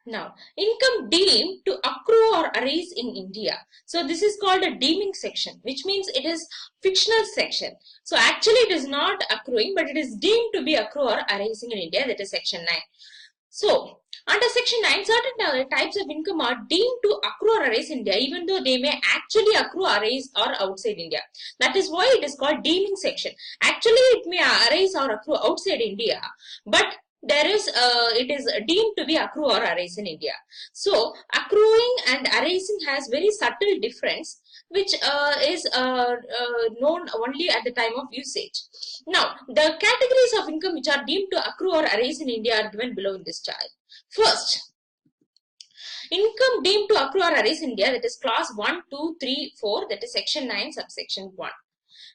Now, income deemed to accrue or arise in India. So, this is called a deeming section, which means it is fictional section. So, actually it is not accruing, but it is deemed to be accrue or arising in India. That is section 9. So, under section 9, certain types of income are deemed to accrue or arise in India, even though they may actually accrue, arise or outside India. That is why it is called deeming section. Actually, it may arise or accrue outside India, but there is it is deemed to be accrue or arise in India. So accruing and arising has very subtle difference, which is known only at the time of usage. Now, the categories of income which are deemed to accrue or arise in India are given below in this chart. First, income deemed to accrue or arise in India, that is class 1, 2, 3, 4, that is section 9, subsection 1.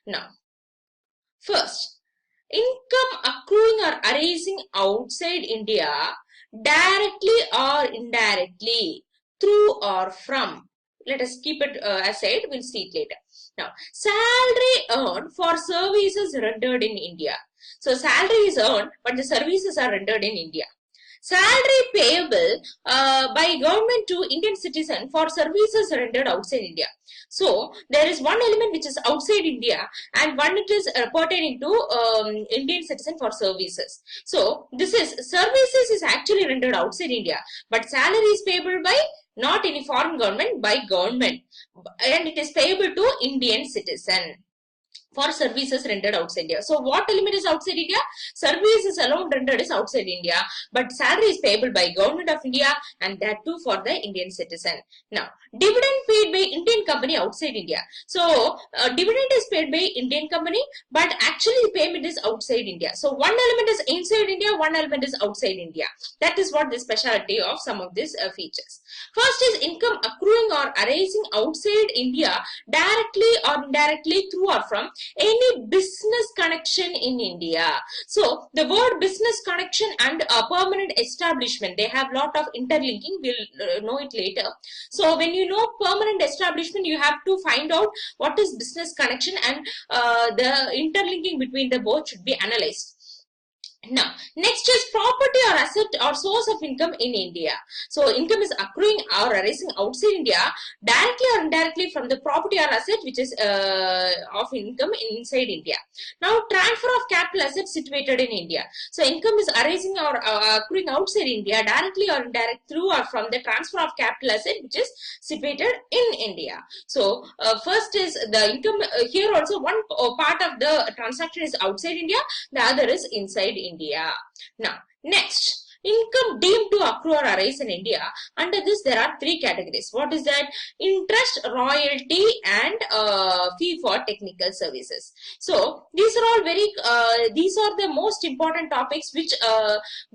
Now, first, income accruing or arising outside India, directly or indirectly, through or from. Let us keep it aside, we'll see it later. Now, salary earned for services rendered in India. So, salary is earned, but the services are rendered in India. Salary payable by government to Indian citizen for services rendered outside India. So, there is one element which is outside India and one it is pertaining to Indian citizen for services. So, this is services is actually rendered outside India, but salary is payable by not any foreign government, by government, and it is payable to Indian citizen for services rendered outside India. So, what element is outside India? Services alone rendered is outside India, but salary is payable by government of India, and that too for the Indian citizen. Now, dividend paid by Indian company outside India. So, dividend is paid by Indian company, but actually payment is outside India. So, one element is inside India, one element is outside India. That is what the specialty of some of these features. First is income accruing or arising outside India, directly or indirectly, through or from any business connection in India. So, the word business connection and a permanent establishment, they have lot of interlinking. We'll know it later. So, when you know permanent establishment, you have to find out what is business connection, and the interlinking between the both should be analyzed. Now, next is property or asset or source of income in India. So, income is accruing or arising outside India, directly or indirectly from the property or asset which is of income inside India. Now, transfer of capital assets situated in India. So, income is arising or accruing outside India, directly or indirectly through or from the transfer of capital asset which is situated in India. So, first is the income, here also one part of the transaction is outside India, the other is inside India. Now, next, income deemed to accrue or arise in India. Under this, there are three categories. What is that? Interest, royalty, and fee for technical services. So, these are all very, these are the most important topics which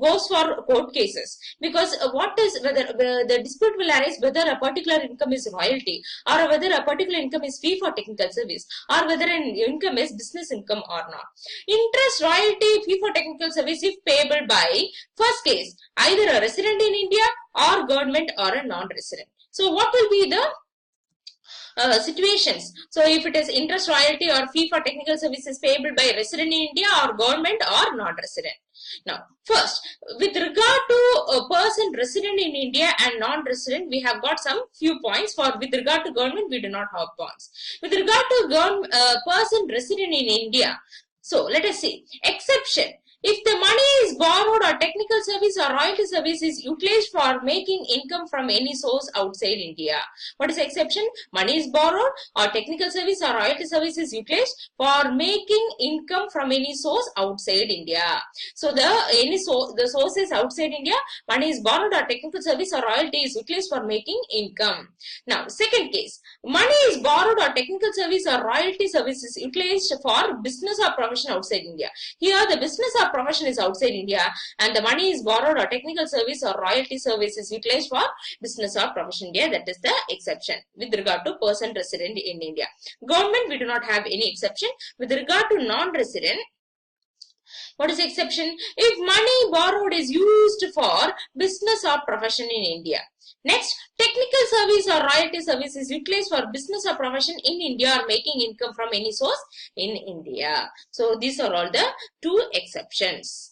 goes for court cases. Because what is, whether the dispute will arise whether a particular income is royalty, or whether a particular income is fee for technical service, or whether an income is business income or not. Interest, royalty, fee for technical service if payable by, first case, either a resident in India or government or a non-resident. So, what will be the situations? So, if it is interest, royalty or fee for technical services payable by resident in India or government or non-resident. Now, first, with regard to a person resident in India and non-resident, we have got some few points. For with regard to government, we do not have points. With regard to person resident in India, so let us see. Exception. If the money is borrowed or technical service or royalty service is utilized for making income from any source outside India. What is the exception? Money is borrowed or technical service or royalty service is utilized for making income from any source outside India. So, the source is outside India, money is borrowed or technical service or royalty is utilized for making income. Now, second case, money is borrowed or technical service or royalty service is utilized for business or profession outside India. Here, the business or profession is outside India and the money is borrowed or technical service or royalty service is utilized for business or profession India. That is the exception with regard to person resident in India. Government, we do not have any exception. With regard to non-resident, what is the exception? If money borrowed is used for business or profession in India. Next, technical service or royalty service is utilized for business or profession in India or making income from any source in India. So, these are all the two exceptions.